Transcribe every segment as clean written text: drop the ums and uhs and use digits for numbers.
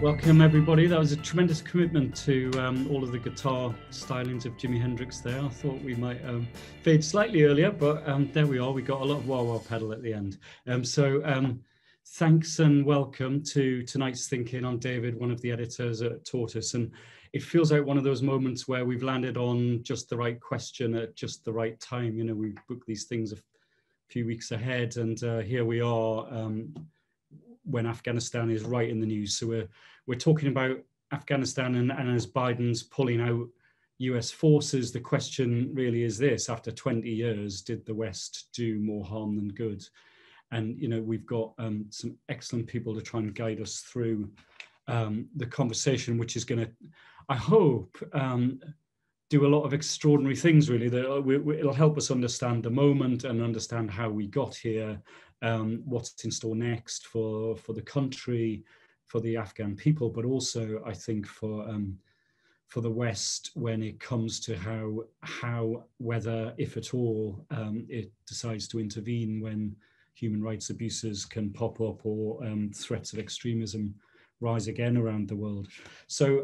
Welcome everybody. That was a tremendous commitment to all of the guitar stylings of Jimi Hendrix there. I thought we might fade slightly earlier, but there we are. We got a lot of wah-wah pedal at the end. Thanks and welcome to tonight's ThinkIn. I'm David, one of the editors at Tortoise, and it feels like one of those moments where we've landed on just the right question at just the right time. You know, we booked these things a few weeks ahead, and here we are when Afghanistan is right in the news. So we're talking about Afghanistan, and as Biden's pulling out US forces, the question really is this: after 20 years, did the West do more harm than good? And you know, we've got some excellent people to try and guide us through the conversation, which is going to, I hope, do a lot of extraordinary things, really. It'll help us understand the moment and understand how we got here, what's in store next for the country, for the Afghan people, but also, I think, for the West when it comes to how whether, if at all, it decides to intervene when human rights abuses can pop up or threats of extremism rise again around the world. So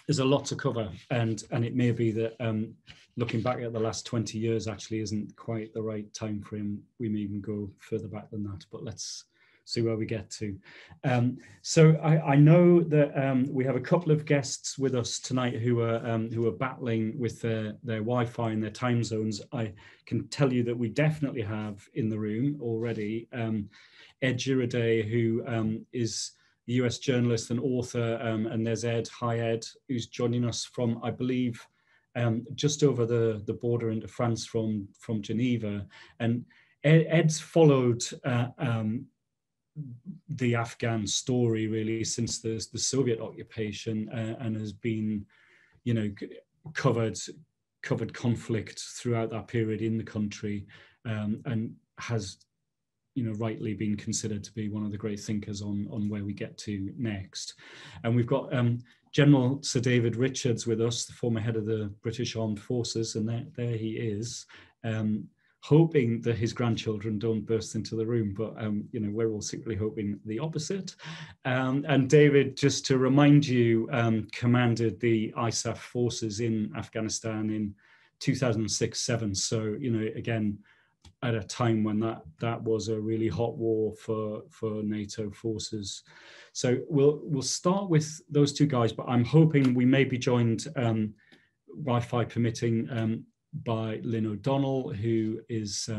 there's a lot to cover, and it may be that looking back at the last 20 years actually isn't quite the right time frame. We may even go further back than that, but let's see where we get to. So I know that we have a couple of guests with us tonight who are battling with their Wi-Fi and their time zones. I can tell you that we definitely have in the room already Ed Giroday, who is the US journalist and author, and there's Ed. Hi, Ed, who's joining us from, I believe, just over the border into France from Geneva. And Ed's followed the Afghan story really since the Soviet occupation, and has been, you know, covered conflict throughout that period in the country, and has, you know, rightly been considered to be one of the great thinkers on where we get to next. And we've got General Sir David Richards with us, the former head of the British Armed Forces, and there he is, hoping that his grandchildren don't burst into the room, but you know, we're all secretly hoping the opposite. And David, just to remind you, commanded the ISAF forces in Afghanistan in 2006-07. So, you know, again, at a time when that was a really hot war for NATO forces. So we'll start with those two guys, but I'm hoping we may be joined, Wi-Fi permitting, by Lynn O'Donnell, who is,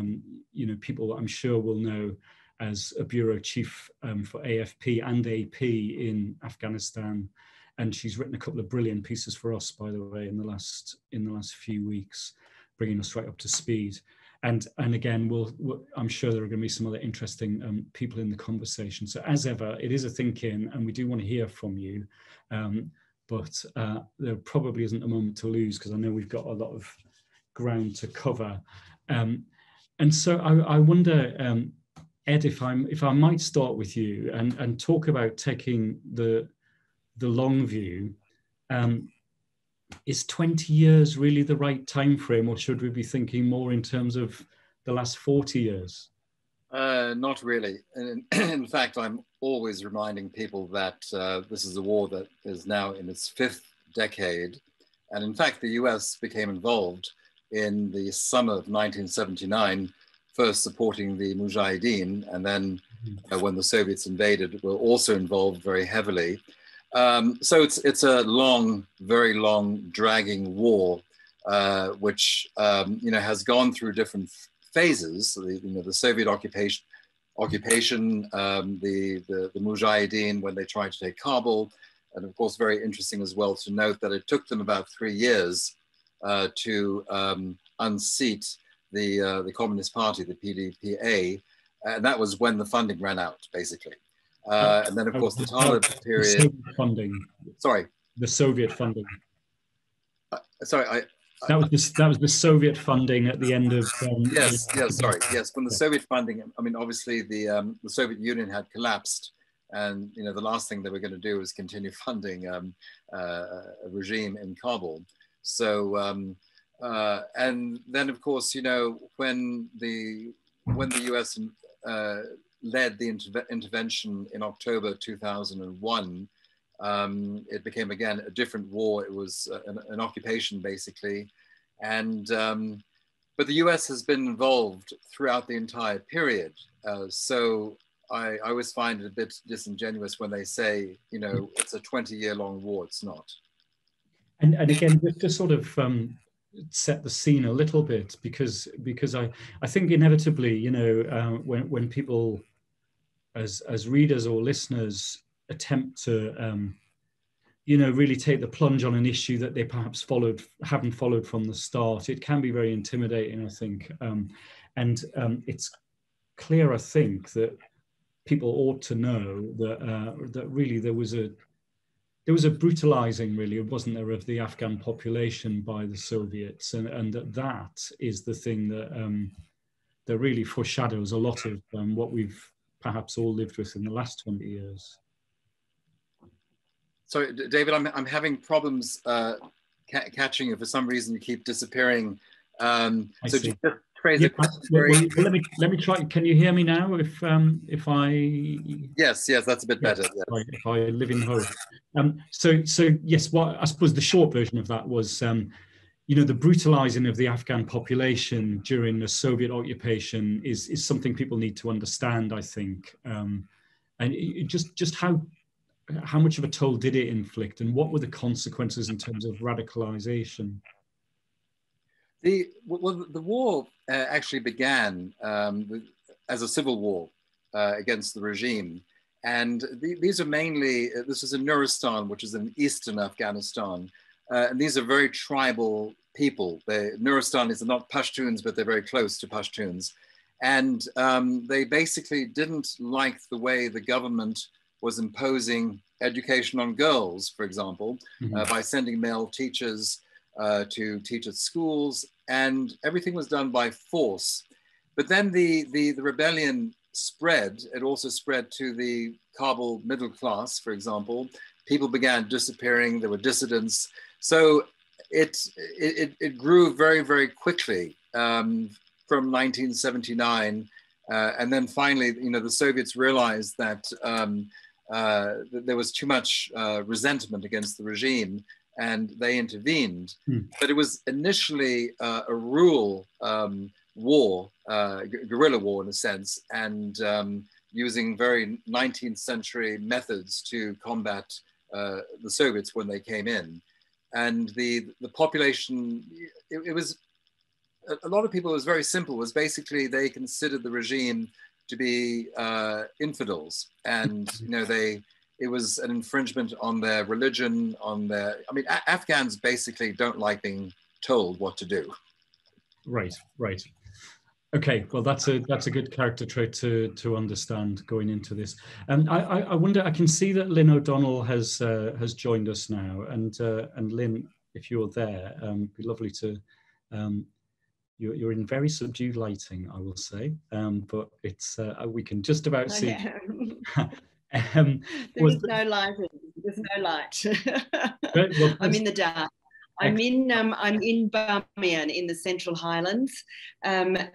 you know, people I'm sure will know as a bureau chief for AFP and AP in Afghanistan. And she's written a couple of brilliant pieces for us, by the way, in the last few weeks, bringing us right up to speed. And again, I'm sure there are going to be some other interesting people in the conversation. So as ever, it is a think-in, and we do want to hear from you. But there probably isn't a moment to lose, because I know we've got a lot of ground to cover. And so I wonder, Ed, if I might start with you and talk about taking the long view. Is 20 years really the right time frame, or should we be thinking more in terms of the last 40 years? Not really. In fact, I'm always reminding people that this is a war that is now in its 5th decade. And in fact, the US became involved in the summer of 1979, first supporting the Mujahideen, and then when the Soviets invaded, were also involved very heavily. So it's a long, very long, dragging war, which you know, has gone through different phases. The Soviet occupation, the Mujahideen when they tried to take Kabul, and of course, very interesting as well to note that it took them about 3 years to unseat the Communist Party, the PDPA, and that was when the funding ran out, basically. And then, of course, the Taliban period. The Soviet funding. Sorry. The Soviet funding. Sorry, that was the Soviet funding at the end of. Yes. When the Soviet funding, I mean, obviously the Soviet Union had collapsed, and you know the last thing they were going to do was continue funding a regime in Kabul. So, and then, of course, you know, when the US led the intervention in October 2001. It became, again, a different war. It was an occupation, basically. And, but the US has been involved throughout the entire period. So I always find it a bit disingenuous when they say, you know, it's a 20-year-long war. It's not. And again, just to sort of set the scene a little bit, because I think inevitably, you know, when people as readers or listeners attempt to you know, really take the plunge on an issue that they perhaps haven't followed from the start, it can be very intimidating, I think. And it's clear, I think, that people ought to know that that really there was a brutalizing, really, wasn't there, of the Afghan population by the Soviets, and that is the thing that really foreshadows a lot of what we've perhaps all lived with in the last 20 years. Sorry, David, I'm having problems catching you. For some reason, you keep disappearing. So just phrase it. Well, let me try. Can you hear me now? If I yes, that's a bit better. Yes. Right, if I live in hope. So yes, what I suppose the short version of that was, you know, the brutalizing of the Afghan population during the Soviet occupation is something people need to understand, I think, and just how much of a toll did it inflict, and what were the consequences in terms of radicalization? The war actually began as a civil war against the regime. And these are mainly, this is in Nuristan, which is in eastern Afghanistan. And these are very tribal people. Nuristan is not Pashtuns, but they're very close to Pashtuns. And they basically didn't like the way the government was imposing education on girls, for example, by sending male teachers to teach at schools, and everything was done by force. But then the rebellion spread. It also spread to the Kabul middle class, for example. People began disappearing. There were dissidents. So it grew very, very quickly from 1979. And then finally, you know, the Soviets realized that there was too much resentment against the regime, and they intervened. But it was initially a rural war, guerrilla war in a sense, and using very 19th century methods to combat the Soviets when they came in. And the population, it was, a lot of people, it was very simple. It was basically they considered the regime to be infidels, and you know, it was an infringement on their religion, on their, I mean, Afghans basically don't like being told what to do. Right. Okay, well, that's a good character trait to understand going into this. And I wonder, I can see that Lynn O'Donnell has joined us now, and Lynn, if you're there, it'd be lovely to. You're in very subdued lighting, I will say, but it's we can just about see. There's no lighting. There's no light. Right, well, I'm in the dark. I'm in Bamiyan in the Central Highlands, and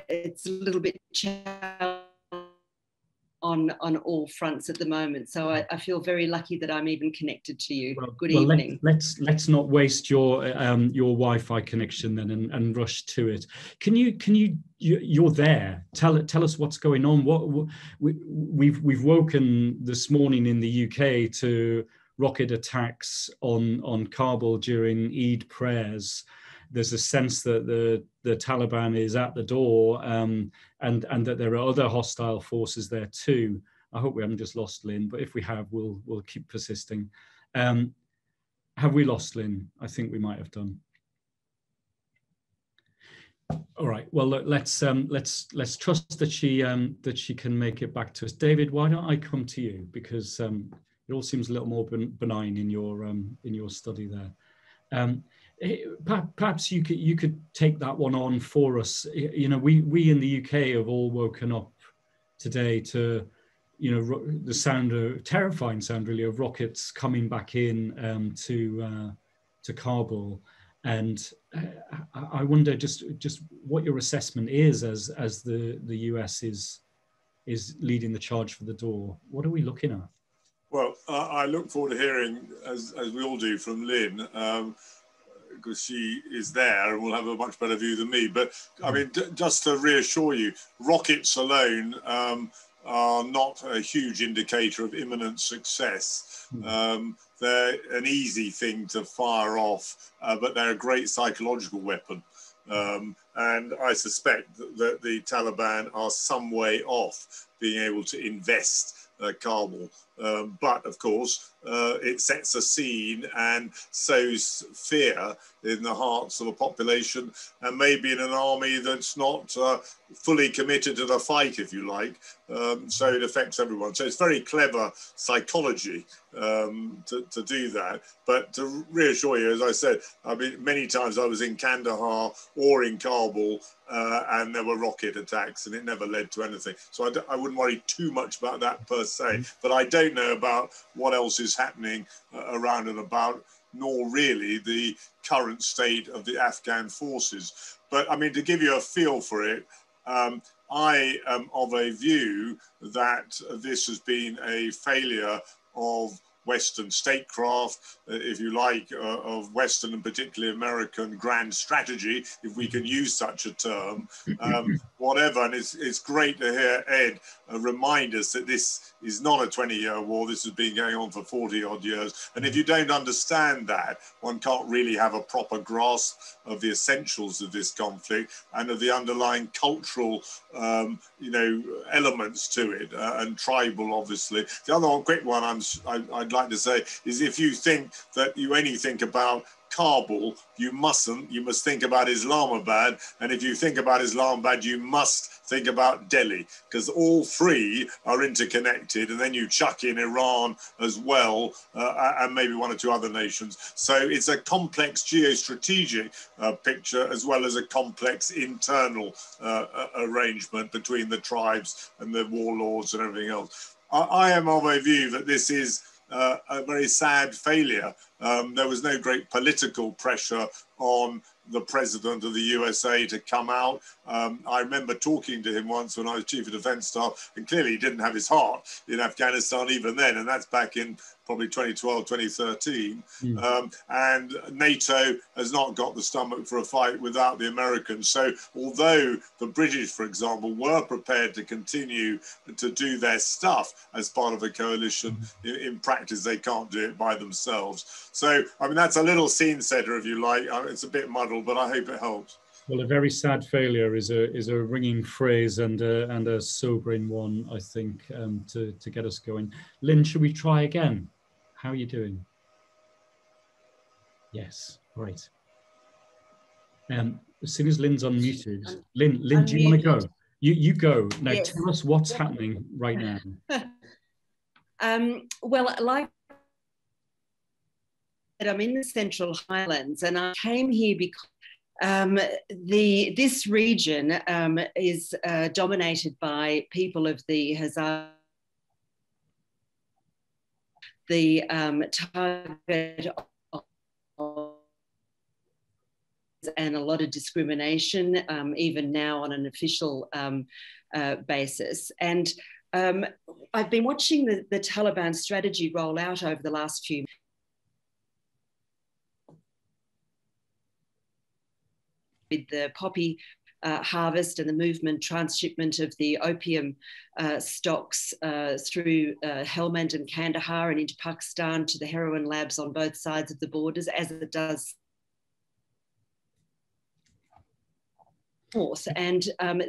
it's a little bit challenging on all fronts at the moment. So I feel very lucky that I'm even connected to you. Good evening. Let's not waste your Wi-Fi connection then and rush to it. You're there. Tell us what's going on. We've woken this morning in the UK to rocket attacks on Kabul during Eid prayers. There's a sense that the Taliban is at the door, and that there are other hostile forces there too. I hope we haven't just lost Lynn, but if we have, we'll keep persisting. Have we lost Lynn? I think we might have done. All right. Well, look, let's trust that she can make it back to us. David, why don't I come to you, because it all seems a little more benign in your study there. Perhaps you could take that one on for us. You know, we in the UK have all woken up today to, you know, the terrifying sound really of rockets coming back in to Kabul, and I wonder just what your assessment is as the US is is leading the charge for the door. What are we looking at? Well, I look forward to hearing, as we all do, from Lynn, because she is there and will have a much better view than me. But I mean, just to reassure you, rockets alone are not a huge indicator of imminent success. They're an easy thing to fire off, but they're a great psychological weapon. And I suspect that the Taliban are some way off being able to invest Kabul. But of course, it sets a scene and sows fear in the hearts of a population, and maybe in an army that's not fully committed to the fight, if you like. So it affects everyone. So it's very clever psychology to do that. But to reassure you, as I said, I mean, many times I was in Kandahar or in Kabul, and there were rocket attacks, and it never led to anything. So I wouldn't worry too much about that per se. But I don't know about what else is happening around and about, nor really the current state of the Afghan forces. But I mean, to give you a feel for it, I am of a view that this has been a failure of Western statecraft, if you like, of Western and particularly American grand strategy, if we can use such a term, whatever. And it's great to hear Ed remind us that this is not a 20-year war. This has been going on for 40 odd years. And if you don't understand that, one can't really have a proper grasp of the essentials of this conflict and of the underlying cultural, elements to it, and tribal, obviously. The other one, quick one I'd like to say is, if you think that you only think about Kabul, you mustn't. You must think about Islamabad. And if you think about Islamabad, you must think about Delhi, because all three are interconnected. And then you chuck in Iran as well, and maybe one or two other nations. So it's a complex geostrategic picture, as well as a complex internal arrangement between the tribes and the warlords and everything else. I am of a view that this is a very sad failure. There was no great political pressure on the president of the USA to come out. I remember talking to him once when I was Chief of Defence Staff, and clearly he didn't have his heart in Afghanistan even then, and that's back in probably 2012, 2013. And NATO has not got the stomach for a fight without the Americans. So although the British, for example, were prepared to continue to do their stuff as part of a coalition, in practice they can't do it by themselves. So, I mean, that's a little scene setter, if you like. It's a bit muddled, but I hope it helps. Well, a very sad failure is a ringing phrase and a sobering one, I think, to get us going. Lynn, should we try again? How are you doing? Yes, right. As soon as Lynn's unmuted, Lynn, do you want to go? You go. Now, yes. Tell us what's happening right now. Well, like I'm in the Central Highlands, and I came here because this region is dominated by people of the Hazara, the target of, and a lot of discrimination, even now on an official basis. And I've been watching the Taliban strategy roll out over the last few months. With the poppy harvest and the movement, transshipment of the opium stocks through Helmand and Kandahar and into Pakistan to the heroin labs on both sides of the borders, as it does north. And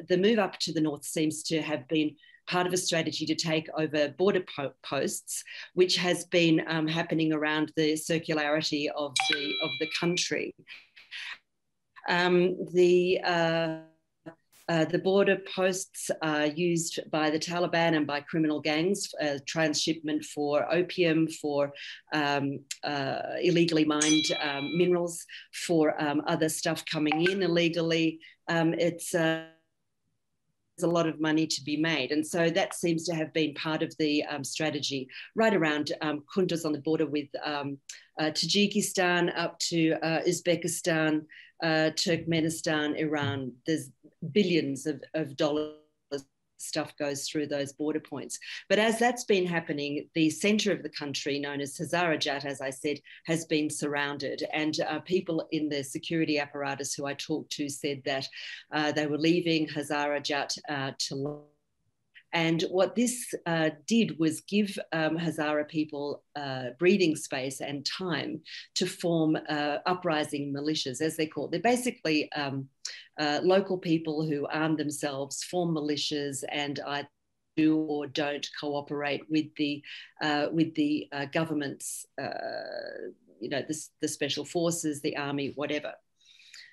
the move up to the north seems to have been part of a strategy to take over border posts, which has been happening around the circularity of the country. The border posts are used by the Taliban and by criminal gangs, transshipment for opium, for illegally mined minerals, for other stuff coming in illegally. There's a lot of money to be made. And so that seems to have been part of the strategy right around Kunduz on the border with Tajikistan up to Uzbekistan, Turkmenistan, Iran. There's billions of dollars stuff goes through those border points. But as that's been happening, the centre of the country, known as Hazarajat, as I said, has been surrounded. And people in the security apparatus who I talked to said that they were leaving Hazarajat to. And what this did was give Hazara people breathing space and time to form uprising militias, as they're called. They're basically local people who arm themselves, form militias, and either do or don't cooperate with the government's, the special forces, the army, whatever.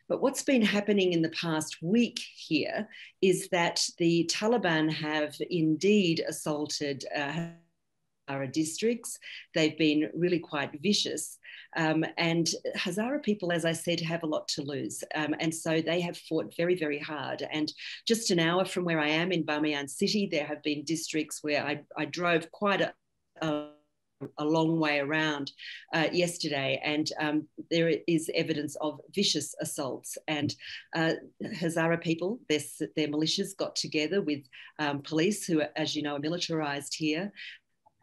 But what's been happening in the past week here is that the Taliban have indeed assaulted Hazara districts. They've been really quite vicious. And Hazara people, as I said, have a lot to lose. And so they have fought very, very hard. And just an hour from where I am in Bamiyan city, there have been districts where I drove quite a long way around yesterday, and there is evidence of vicious assaults. And Hazara people, their militias got together with police, who, as you know, are militarised here,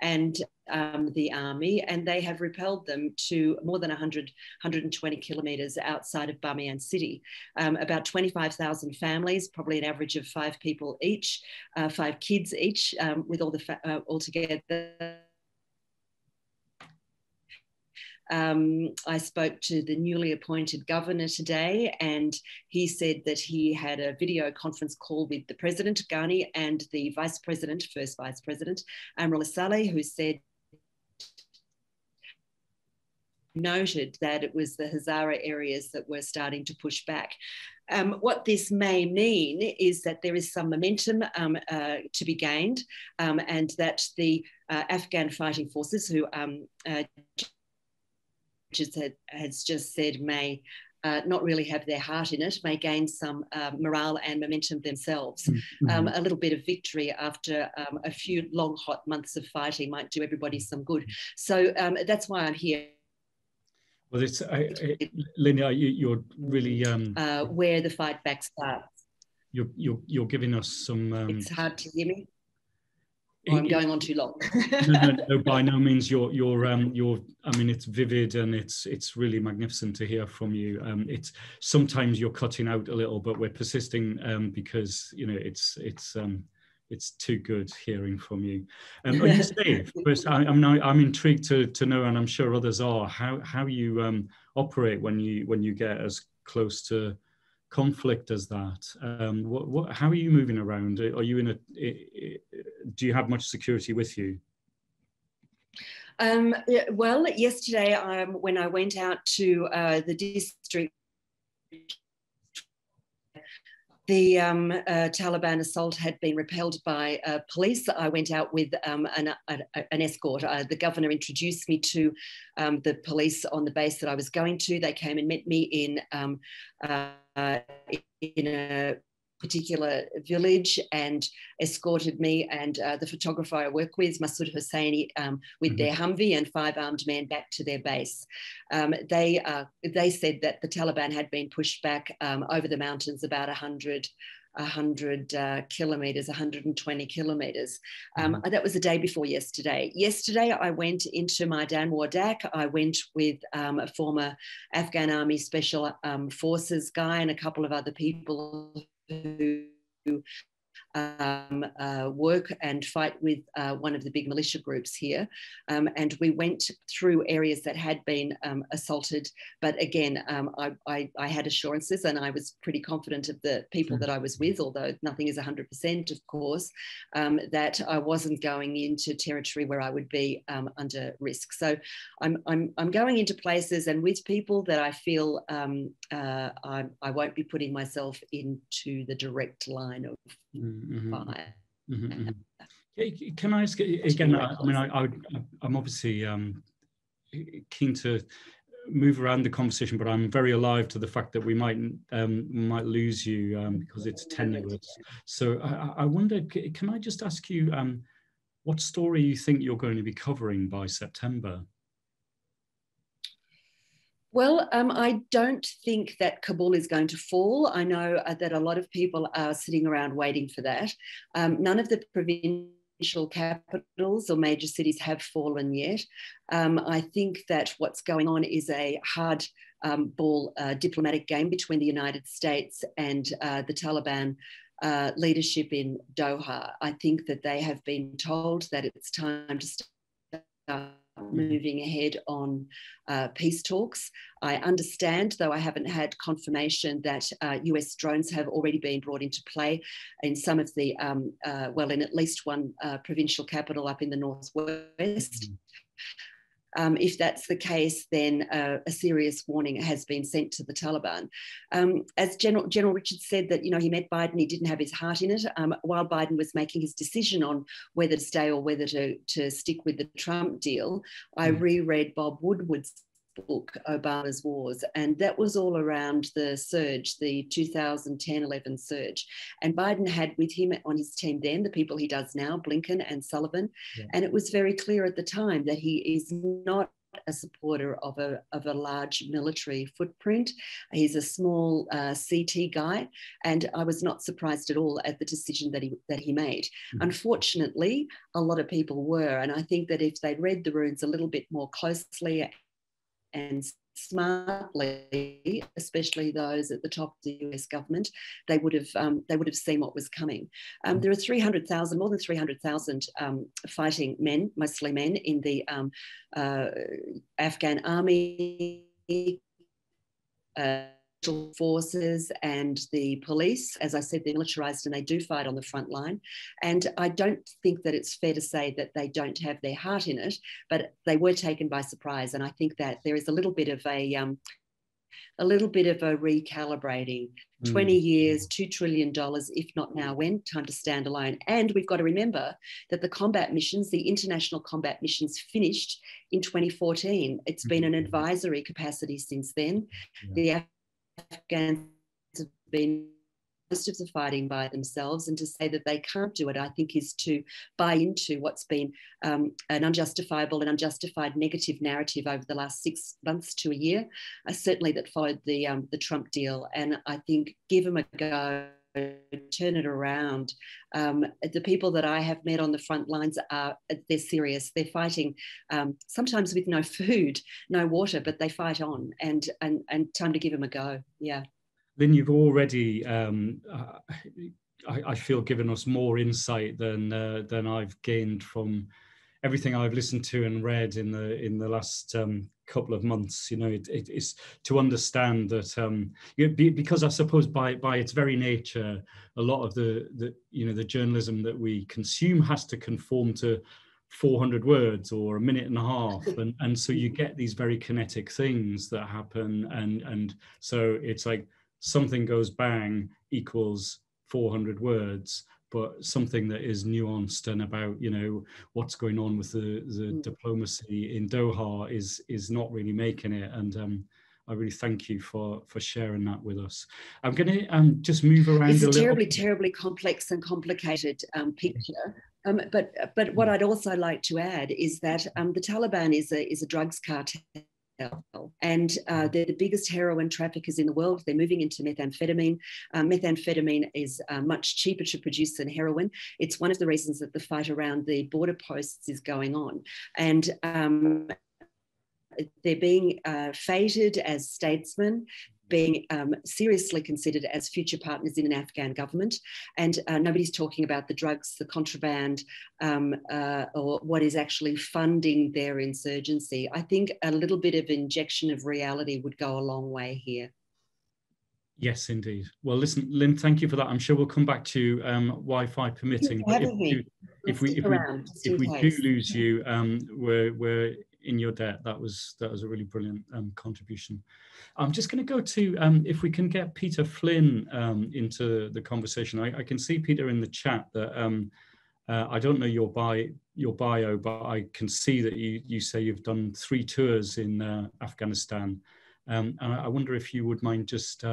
and the army, and they have repelled them to more than 120 kilometres outside of Bamiyan city. About 25,000 families, probably an average of 5 people each, 5 kids each, with all together. I spoke to the newly appointed governor today, and he said that he had a video conference call with the president, Ghani, and the vice president, first vice president, Amrullah Saleh, who noted that it was the Hazara areas that were starting to push back. What this may mean is that there is some momentum to be gained, and that the Afghan fighting forces, who has just said may not really have their heart in it, may gain some morale and momentum themselves. Mm-hmm. A little bit of victory after a few long, hot months of fighting might do everybody some good. So that's why I'm here. Well, it's Linda, you're really where the fight back starts. You're giving us some. It's hard to hear me. I'm going on too long. no, by no means. You're. I mean, it's vivid and it's really magnificent to hear from you. It's sometimes you're cutting out a little, but we're persisting because it's too good hearing from you. Are you safe? First, I'm intrigued to know, and I'm sure others are, how you operate when you get as close to conflict as that. How are you moving around? Are you do you have much security with you? Well, yesterday when I went out to the district, the Taliban assault had been repelled by police. I went out with an escort. The governor introduced me to the police on the base that I was going to. They came and met me in a particular village and escorted me and the photographer I work with, Masood Hosseini, with their Humvee and 5 armed men back to their base. They said that the Taliban had been pushed back over the mountains about 100 kilometres, 120 kilometres. That was the day before yesterday. Yesterday, I went into Maidan Wardak. I went with a former Afghan Army Special Forces guy and a couple of other people who work and fight with one of the big militia groups here. And we went through areas that had been assaulted. But again, I had assurances and I was pretty confident of the people that I was with, although nothing is 100%, of course, that I wasn't going into territory where I would be under risk. So I'm going into places and with people that I feel I won't be putting myself into the direct line of fire. Can I ask again? I'm obviously keen to move around the conversation, but I'm very alive to the fact that we might lose you because it's tenuous. So I wonder, can I just ask you what story you think you're going to be covering by September? Well, I don't think that Kabul is going to fall. I know that a lot of people are sitting around waiting for that. None of the provincial capitals or major cities have fallen yet. I think that what's going on is a hard ball diplomatic game between the United States and the Taliban leadership in Doha. I think that they have been told that it's time to start moving ahead on peace talks. I understand, though I haven't had confirmation, that US drones have already been brought into play in some of the, well, in at least one provincial capital up in the northwest. If that's the case, then a serious warning has been sent to the Taliban. As General Richards said that, he met Biden, he didn't have his heart in it. While Biden was making his decision on whether to stay or whether to stick with the Trump deal, I reread Bob Woodward's book, Obama's Wars, and that was all around the surge, the 2010-11 surge. And Biden had with him on his team then the people he does now, Blinken and Sullivan, and it was very clear at the time that he is not a supporter of a large military footprint. He's a small CT guy, and I was not surprised at all at the decision that he made. Unfortunately, a lot of people were, and I think that if they'd read the runes a little bit more closely and smartly, especially those at the top of the US government, they would have seen what was coming. There are 300,000, more than 300,000 fighting men, mostly men, in the Afghan army, forces and the police. As I said, they're militarized and they do fight on the front line. And I don't think that it's fair to say that they don't have their heart in it, but they were taken by surprise. And I think that there is a little bit of a recalibrating. 20 years, $2 trillion, if not now, when? Time to stand alone. And we've got to remember that the combat missions, the international combat missions, finished in 2014. It's been an advisory capacity since then. The Afghans have been most of the fighting by themselves, and to say that they can't do it, I think, is to buy into what's been an unjustifiable and unjustified negative narrative over the last 6 months to a year, certainly that followed the Trump deal. And I think give them a go, turn it around. The people that I have met on the front lines they're serious. They're fighting sometimes with no food, no water, but they fight on, and time to give them a go. Yeah. Lynn, you've already, I feel, given us more insight than I've gained from everything I've listened to and read in the last couple of months. It's to understand that because I suppose by its very nature, a lot of the journalism that we consume has to conform to 400 words or a minute and a half, and so you get these very kinetic things that happen, and so it's like something goes bang equals 400 words, but something that is nuanced and about what's going on with the diplomacy in Doha is not really making it. And I really thank you for sharing that with us. I'm going to just move around. It's a terribly complex and complicated picture. But what I'd also like to add is that the Taliban is a drugs cartel. And they're the biggest heroin traffickers in the world. They're moving into methamphetamine. Methamphetamine is much cheaper to produce than heroin. It's one of the reasons that the fight around the border posts is going on. And they're being feted as statesmen, being seriously considered as future partners in an Afghan government. And nobody's talking about the drugs, the contraband, or what is actually funding their insurgency. I think a little bit of injection of reality would go a long way here. Yes, indeed. Well, listen, Lynn, thank you for that. I'm sure we'll come back to Wi-Fi permitting. But if we do lose you, we're in your debt. That was a really brilliant contribution. I'm just going to go to if we can get Peter Flynn into the conversation. I can see, Peter, in the chat that I don't know your bio, but I can see that you say you've done 3 tours in Afghanistan, and I wonder if you would mind just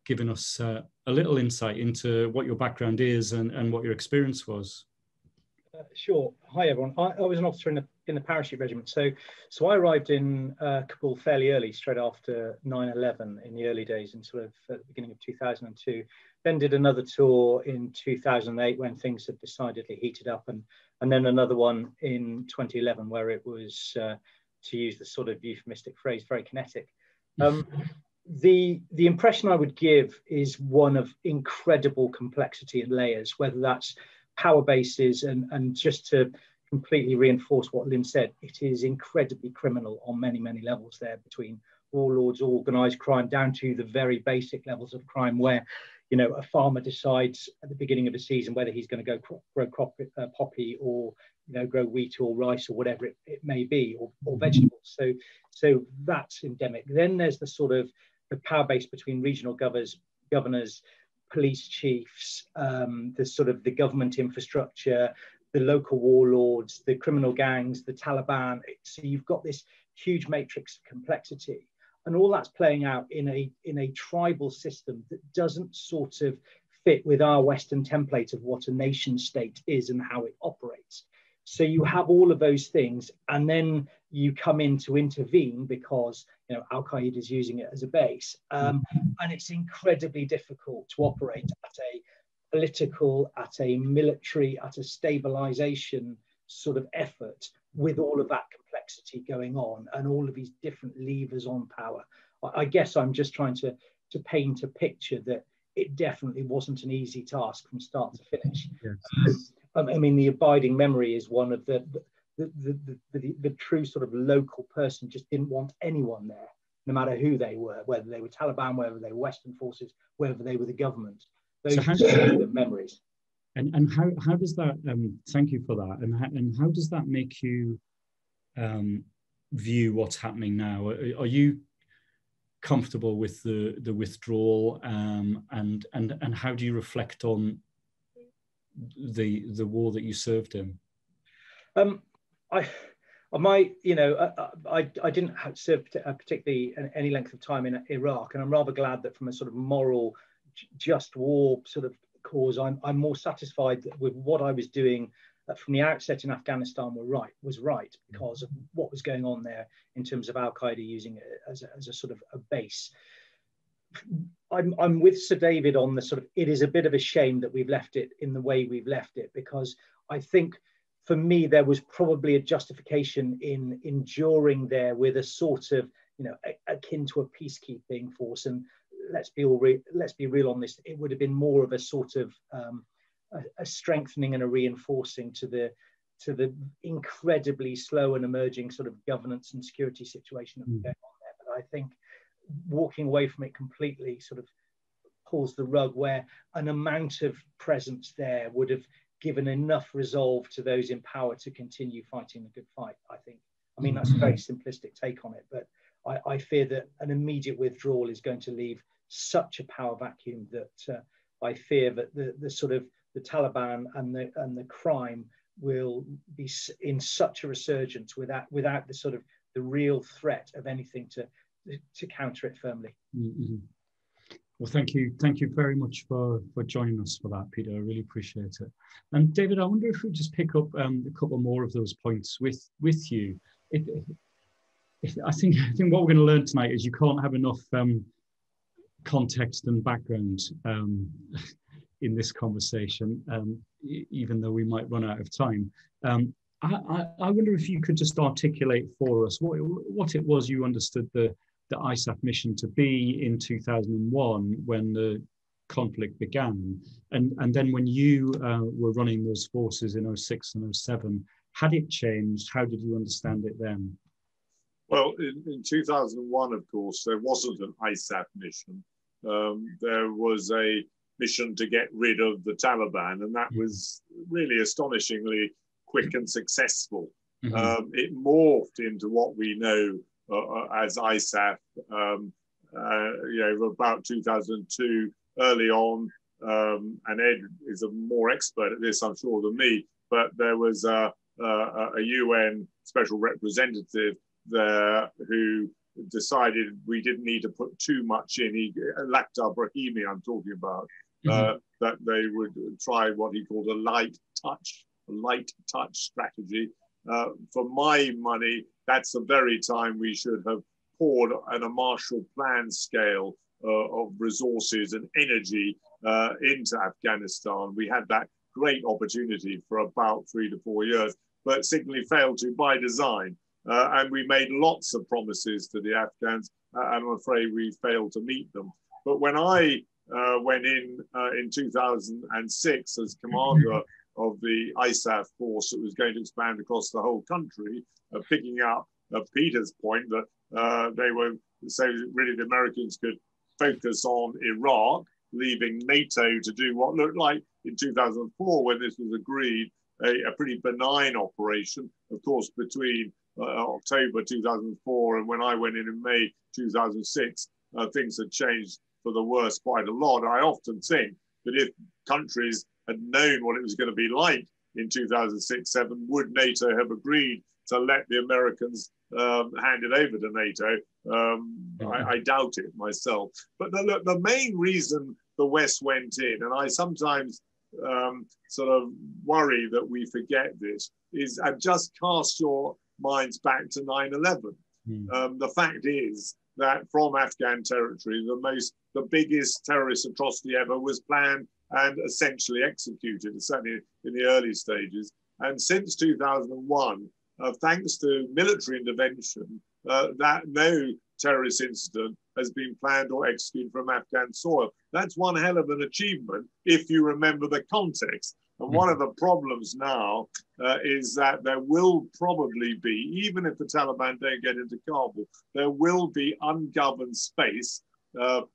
giving us a little insight into what your background is and what your experience was. Sure. Hi, everyone. I was an officer in in the parachute regiment. So I arrived in Kabul fairly early, straight after 9/11 in the early days, in sort of at the beginning of 2002. Then did another tour in 2008 when things had decidedly heated up, and then another one in 2011 where it was, to use the sort of euphemistic phrase, very kinetic. The impression I would give is one of incredible complexity and layers, whether that's power bases, and just to completely reinforce what Lynn said, it is incredibly criminal on many, many levels there, between warlords, organised crime, down to the very basic levels of crime where, you know, a farmer decides at the beginning of the season whether he's going to go grow poppy, or, you know, grow wheat or rice or whatever it may be, or vegetables. So that's endemic. Then there's the sort of the power base between regional governors, police chiefs, the sort of the government infrastructure, the local warlords, the criminal gangs, the Taliban. So you've got this huge matrix of complexity, and all that's playing out in a tribal system that doesn't sort of fit with our Western template of what a nation state is and how it operates. So you have all of those things, and then you come in to intervene because, you know, Al-Qaeda is using it as a base, and it's incredibly difficult to operate at a political, at a military, at a stabilization sort of effort with all of that complexity going on and all of these different levers on power. I guess I'm just trying to paint a picture that it definitely wasn't an easy task from start to finish. Yes. I mean, the abiding memory is one of the true sort of local person just didn't want anyone there, no matter who they were, whether they were Taliban, whether they were Western forces, whether they were the government. Those are the memories. And how does that, thank you for that, and how does that make you view what's happening now? Are you comfortable with the withdrawal, and how do you reflect on the war that you served in? I didn't serve particularly any length of time in Iraq, and I'm rather glad that from a sort of moral, just war sort of cause, I'm more satisfied with what I was doing from the outset in Afghanistan was right because of what was going on there in terms of Al-Qaeda using it as a sort of a base. I'm with Sir David on the sort of, it is a bit of a shame that we've left it in the way we've left it, because I think for me there was probably a justification in enduring there with a sort of, you know, akin to a peacekeeping force. And let's be real on this, it would have been more of a sort of a strengthening and a reinforcing to the incredibly slow and emerging sort of governance and security situation that was going on there. But I think walking away from it completely sort of pulls the rug, where an amount of presence there would have given enough resolve to those in power to continue fighting the good fight, I think. I mean, that's a very simplistic take on it, but I fear that an immediate withdrawal is going to leave such a power vacuum that I fear that the sort of the Taliban and the crime will be in such a resurgence without the sort of the real threat of anything to counter it firmly. Mm-hmm. Well, thank you very much for joining us for that, Peter. I really appreciate it. And David, I wonder if we just pick up a couple more of those points with you. I think what we're going to learn tonight is you can't have enough context and background in this conversation, even though we might run out of time. I wonder if you could just articulate for us what it was you understood the ISAF mission to be in 2001 when the conflict began, and then when you were running those forces in 06 and 07, had it changed? How did you understand it then? Well, in 2001, of course, there wasn't an ISAF mission. There was a mission to get rid of the Taliban, and that was really astonishingly quick and successful. Mm-hmm. It morphed into what we know as ISAF, about 2002, early on, and Ed is a more expert at this, I'm sure, than me, but there was a UN special representative there who decided we didn't need to put too much in. Lakhdar Brahimi, I'm talking about, that they would try what he called a light touch strategy. for my money, that's the very time we should have poured on a Marshall Plan scale of resources and energy into Afghanistan. We had that great opportunity for about 3 to 4 years, but signally failed to by design. And we made lots of promises to the Afghans, and I'm afraid we failed to meet them. But when I went in 2006 as commander of the ISAF force that was going to expand across the whole country, picking up Peter's point that they were so really the Americans could focus on Iraq, leaving NATO to do what looked like in 2004 when this was agreed, a pretty benign operation. Of course, between October 2004 and when I went in May 2006, things had changed for the worse quite a lot. I often think that if countries had known what it was going to be like in 2006-07, would NATO have agreed to let the Americans hand it over to NATO? I doubt it myself. But the main reason the West went in, and I sometimes sort of worry that we forget this, is just cast your minds back to 9/11. The fact is that from Afghan territory, the biggest terrorist atrocity ever was planned and essentially executed, certainly in the early stages. And since 2001, thanks to military intervention, that no terrorist incident has been planned or executed from Afghan soil. That's one hell of an achievement if you remember the context. And one of the problems now is that there will probably be, even if the Taliban don't get into Kabul, there will be ungoverned space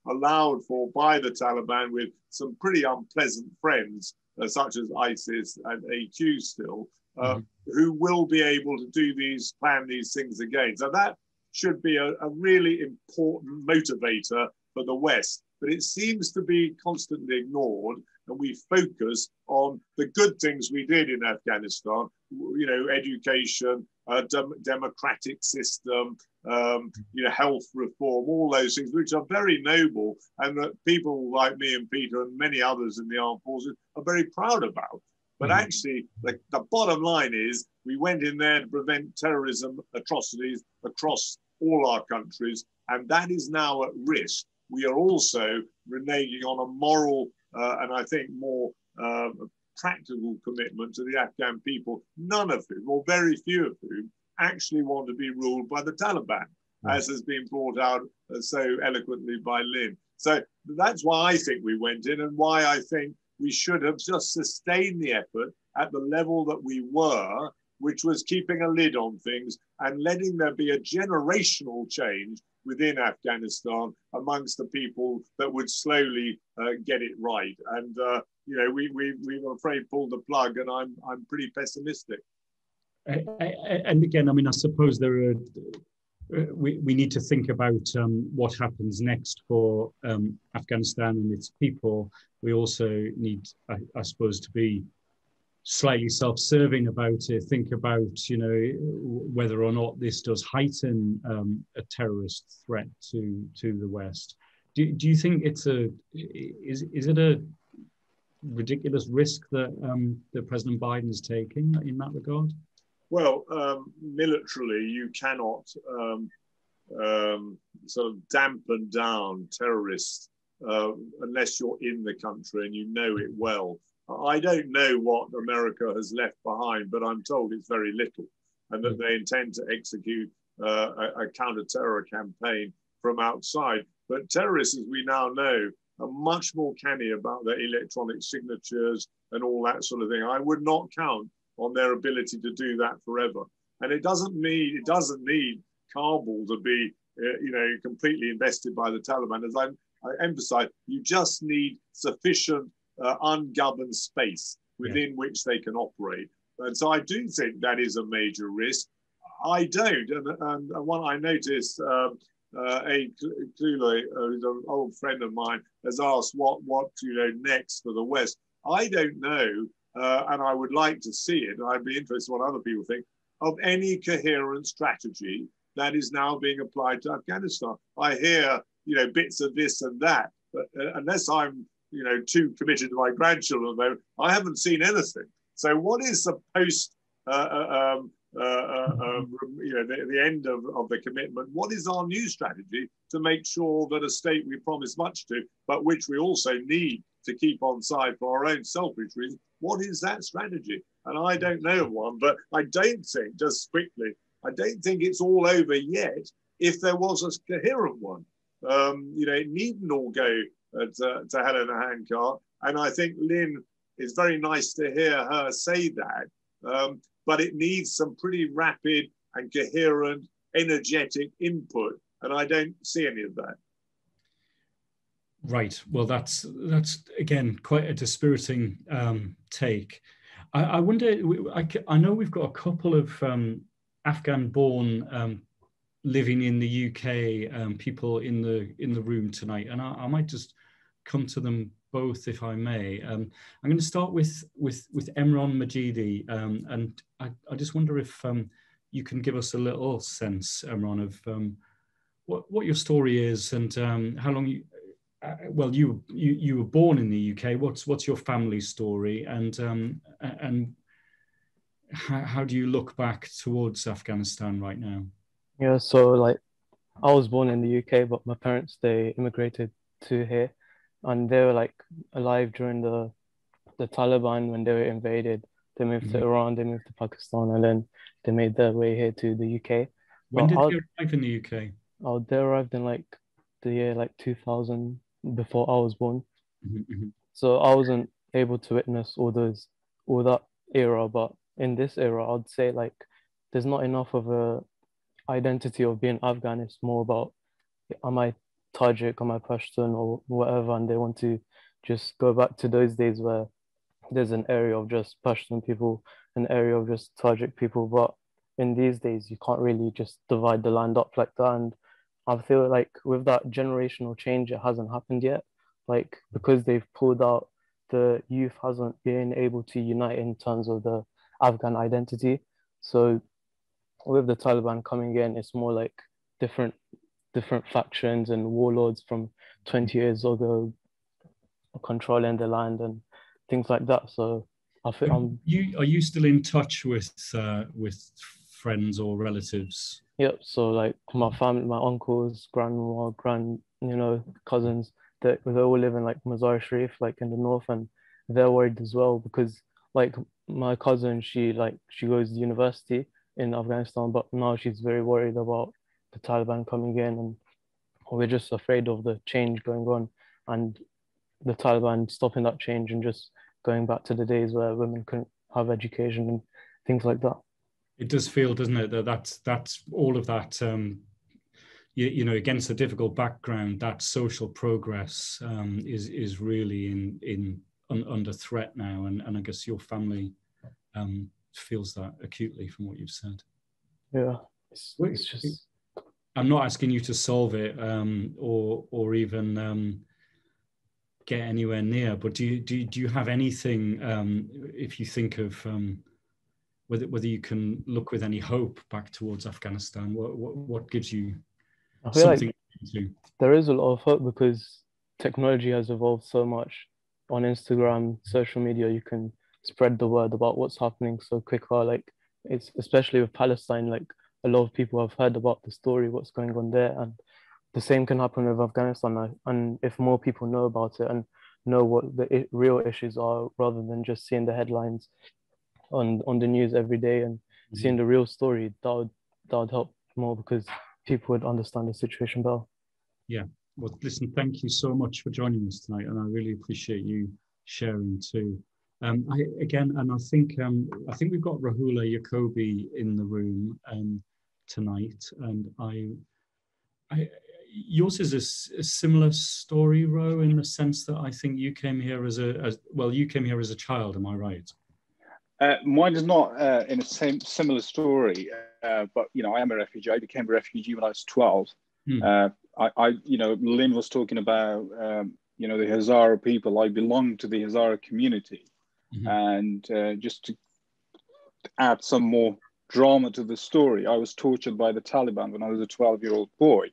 allowed for by the Taliban with some pretty unpleasant friends, such as ISIS and AQ still, who will be able to plan these things again. So that should be a really important motivator for the West. But it seems to be constantly ignored, and we focus on the good things we did in Afghanistan, you know, education, democratic system, you know, health reform, all those things, which are very noble, and that people like me and Peter and many others in the armed forces are very proud about. But actually, the bottom line is we went in there to prevent terrorism atrocities across all our countries, and that is now at risk. We are also reneging on a moral and I think more practical commitment to the Afghan people, none of whom, or very few of whom, actually want to be ruled by the Taliban, as has been brought out so eloquently by Lynn. So that's why I think we went in, and why I think we should have just sustained the effort at the level that we were, which was keeping a lid on things and letting there be a generational change within Afghanistan amongst the people that would slowly get it right. And you know, we were afraid pulled the plug, and I'm pretty pessimistic. And again, I mean, I suppose there are. We need to think about what happens next for Afghanistan and its people. We also need, I suppose, to be slightly self-serving about it, think about, you know, whether or not this does heighten a terrorist threat to the West. Do you think is it a ridiculous risk that President Biden is taking in that regard? Well, militarily, you cannot sort of dampen down terrorists unless you're in the country and you know it well. I don't know what America has left behind, but I'm told it's very little, and that they intend to execute a counter-terror campaign from outside. But terrorists, as we now know, are much more canny about their electronic signatures and all that sort of thing. I would not count on their ability to do that forever. And it doesn't need Kabul to be, you know, completely invested by the Taliban. As I emphasize, you just need sufficient ungoverned space within which they can operate. And so I do think that is a major risk. I don't, and one I noticed, A. Klule, who's an old friend of mine, has asked what you know next for the West. I don't know, and I would like to see it, and I'd be interested in what other people think, of any coherent strategy that is now being applied to Afghanistan. I hear, you know, bits of this and that, but unless I'm, you know, too committed to my grandchildren, though, I haven't seen anything. So what is the the end of the commitment. What is our new strategy to make sure that a state we promise much to, but which we also need to keep on side for our own selfish reasons, what is that strategy? And I don't know of one, but I don't think, just quickly, I don't think it's all over yet if there was a coherent one. It needn't all go to hell in a handcart. And I think Lynn, it's very nice to hear her say that, but it needs some pretty rapid and coherent, energetic input. And I don't see any of that. Right. Well, that's again quite a dispiriting take. I wonder. I know we've got a couple of Afghan-born living in the UK people in the room tonight, and I might just come to them both, if I may. I'm going to start with Emron Majidi, and I just wonder if you can give us a little sense, Emron, of what your story is and how long you. Well, you were born in the UK. What's your family story, and how do you look back towards Afghanistan right now? Yeah, so like I was born in the UK, but my parents, they immigrated to here, and they were like alive during the Taliban when they were invaded. They moved to Iran, they moved to Pakistan, and then they made their way here to the UK. When did they arrive in the UK? Oh, they arrived in like the year like 2000, before I was born. So I wasn't able to witness all that era, but in this era, I'd say like there's not enough of a identity of being Afghan. It's more about, am I Tajik, am I Pashtun or whatever, and they want to just go back to those days where there's an area of just Pashtun people, an area of just Tajik people. But in these days, you can't really just divide the land up like that. And I feel like with that generational change, it hasn't happened yet. Like, because they've pulled out, the youth hasn't been able to unite in terms of the Afghan identity. So with the Taliban coming in, it's more like different factions and warlords from 20 years ago controlling the land and things like that. So I feel are you still in touch with friends or relatives? Yep. So like my family, my uncles, grandma, cousins, they all live in like Mazar Sharif, like in the north, and they're worried as well because like my cousin, she goes to university in Afghanistan, but now she's very worried about the Taliban coming in, and we're just afraid of the change going on and the Taliban stopping that change and just going back to the days where women couldn't have education and things like that. It does feel, doesn't it, that's all of that, against a difficult background, that social progress is really under threat now, and I guess your family feels that acutely from what you've said. Yeah, it's just. I'm not asking you to solve it or even get anywhere near, but do you have anything, if you think of whether you can look with any hope back towards Afghanistan? What gives you something to? There is a lot of hope because technology has evolved so much. On Instagram, social media, you can spread the word about what's happening so quicker. Like, it's especially with Palestine, like a lot of people have heard about the story, what's going on there, and the same can happen with Afghanistan. And if more people know about it and know what the real issues are, rather than just seeing the headlines on the news every day and seeing the real story, that would help more because people would understand the situation better. Yeah. Well, listen, thank you so much for joining us tonight, and I really appreciate you sharing too. I think we've got Rahula Yacobi in the room tonight, and yours is a similar story, Ro, in the sense that I think you came here as a child. Am I right? Mine is not in a similar story, but I am a refugee. I became a refugee when I was 12. Lynn was talking about the Hazara people. I belong to the Hazara community, and just to add some more drama to the story, I was tortured by the Taliban when I was a 12-year-old boy,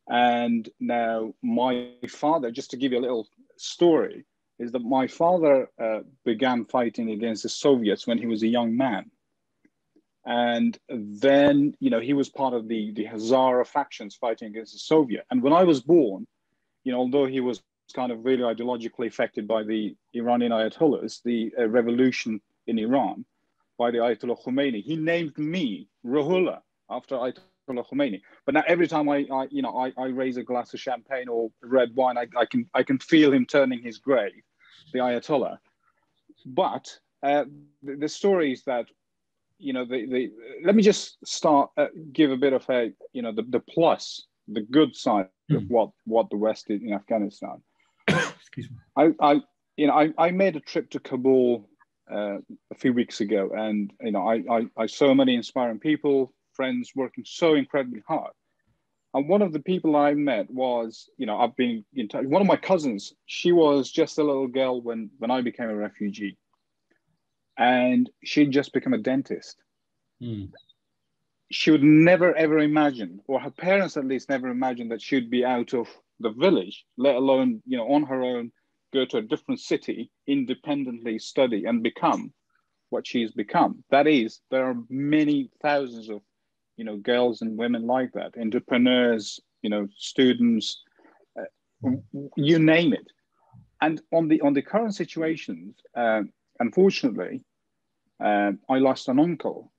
and now my father, just to give you a little story, is that my father began fighting against the Soviets when he was a young man. And then, you know, he was part of the Hazara factions fighting against the Soviet. And when I was born, you know, although he was kind of really ideologically affected by the Iranian Ayatollahs, the revolution in Iran by the Ayatollah Khomeini, he named me Ruhollah after Ayatollah Khomeini. But now every time I raise a glass of champagne or red wine, I can feel him turning his grave, the Ayatollah. But the story is that, you know, let me just start, give a bit of a, you know, the plus, the good side of what the West did in Afghanistan. Excuse me. I made a trip to Kabul a few weeks ago, and, you know, I saw many inspiring people, friends working so incredibly hard. And one of the people I met was, you know, I've been in touch, one of my cousins, she was just a little girl when I became a refugee. And she'd just become a dentist. She would never, ever imagine, or her parents at least never imagined, that she'd be out of the village, let alone, you know, on her own, go to a different city, independently study and become what she's become. That is, there are many thousands of, you know, girls and women like that, entrepreneurs, you know, students, you name it. And on the current situations, unfortunately, I lost an uncle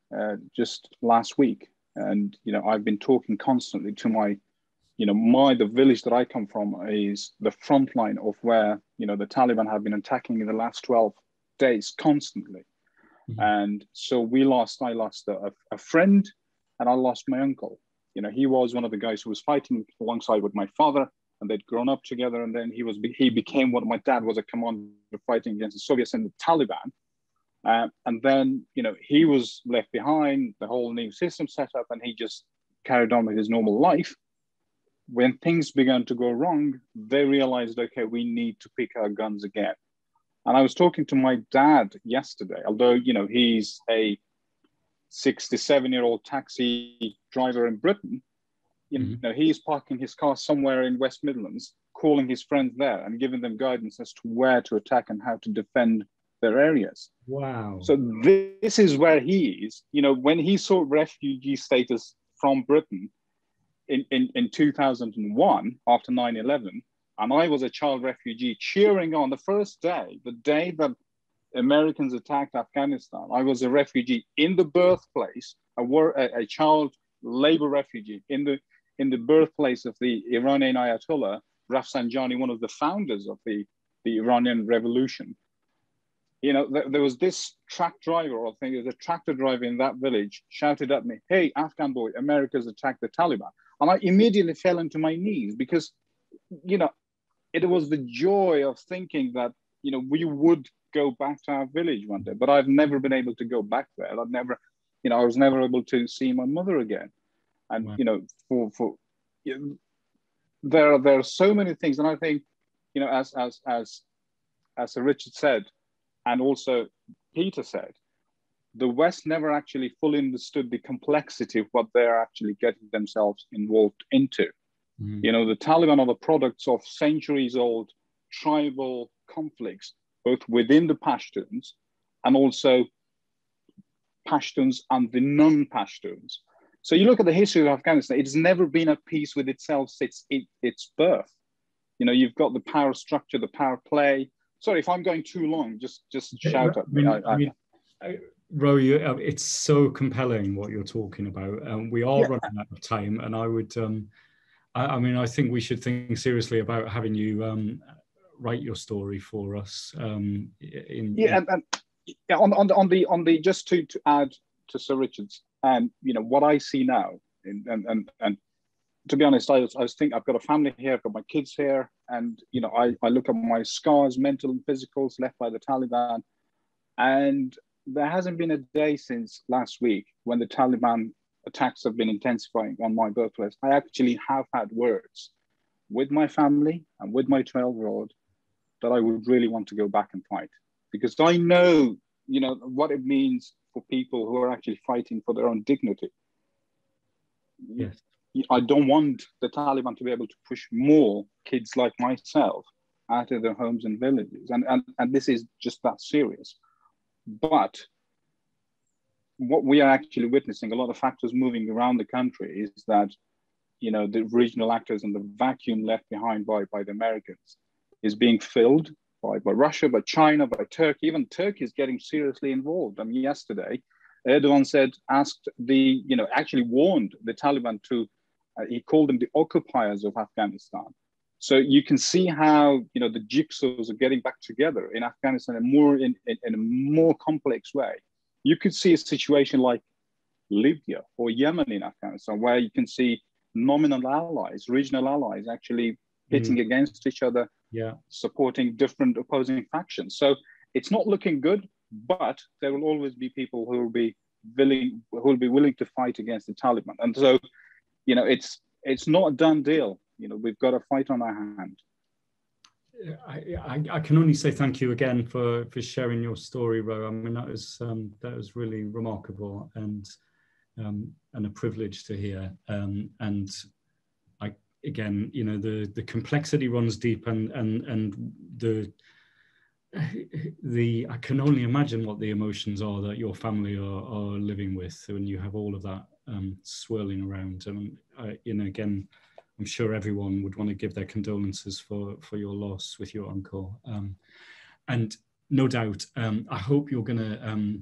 just last week, and, you know, I've been talking constantly to my, you know, the village that I come from is the front line of where, you know, the Taliban have been attacking in the last 12 days constantly. And so I lost a friend, and I lost my uncle. You know, he was one of the guys who was fighting alongside with my father, and they'd grown up together. And then he became what my dad was, a commander fighting against the Soviets and the Taliban. And then, you know, he was left behind, the whole new system set up, and he just carried on with his normal life. When things began to go wrong, they realized, okay, we need to pick our guns again. And I was talking to my dad yesterday, although, you know, he's a 67-year-old taxi driver in Britain. You know, he's parking his car somewhere in West Midlands, calling his friends there and giving them guidance as to where to attack and how to defend their areas. Wow. So this is where he is. You know, when he saw refugee status from Britain in 2001 after 9/11, and I was a child refugee cheering on the first day, the day that Americans attacked Afghanistan, I was a refugee in the birthplace, a child labor refugee in the birthplace of the Iranian Ayatollah, Rafsanjani, one of the founders of the Iranian Revolution. You know, there was this truck driver, I think it was a tractor driver in that village, shouted at me, "Hey, Afghan boy, America's attacked the Taliban." And I immediately fell into my knees because, you know, it was the joy of thinking that, you know, we would go back to our village one day, but I've never been able to go back there. I was never able to see my mother again. And, wow. You know, there are so many things. And I think, you know, as Sir Richard said, and also Peter said, the West never actually fully understood the complexity of what they're actually getting themselves involved into. You know, the Taliban are the products of centuries-old tribal conflicts, both within the Pashtuns and also Pashtuns and the non-Pashtuns. So you look at the history of Afghanistan, it's never been at peace with itself since its birth. You know, you've got the power structure, the power play. Sorry, if I'm going too long, just shout at me. Ro, it's so compelling what you're talking about. We are running out of time, and I would... I think we should think seriously about having you write your story for us. And just to add to Sir Richard's, you know, what I see now, and to be honest, I was thinking, I've got a family here, I've got my kids here, and, you know, I look at my scars, mental and physicals, left by the Taliban, and there hasn't been a day since last week when the Taliban attacks have been intensifying on my birthplace. I actually have had words with my family and with my 12-year-old that I would really want to go back and fight, because I know, you know, what it means for people who are actually fighting for their own dignity. Yes. I don't want the Taliban to be able to push more kids like myself out of their homes and villages. And this is just that serious. But what we are actually witnessing, a lot of factors moving around the country, is that, you know, the regional actors and the vacuum left behind by the Americans is being filled by Russia, by China, by Turkey. Even Turkey is getting seriously involved. I mean, yesterday, Erdogan actually warned the Taliban to, he called them the occupiers of Afghanistan. So you can see how, you know, the jigsaws are getting back together in Afghanistan in a more complex way. You could see a situation like Libya or Yemen in Afghanistan, where you can see nominal allies, regional allies, actually hitting against each other, supporting different opposing factions. So it's not looking good, but there will always be people who will be willing to fight against the Taliban. And so, you know, it's not a done deal. You know, we've got a fight on our hand. I can only say thank you again for sharing your story, Ro. I mean, that was really remarkable and a privilege to hear. And again, you know, the complexity runs deep, and I can only imagine what the emotions are that your family are living with when you have all of that swirling around. And you know, again, I'm sure everyone would want to give their condolences for your loss with your uncle. And no doubt, I hope you're going to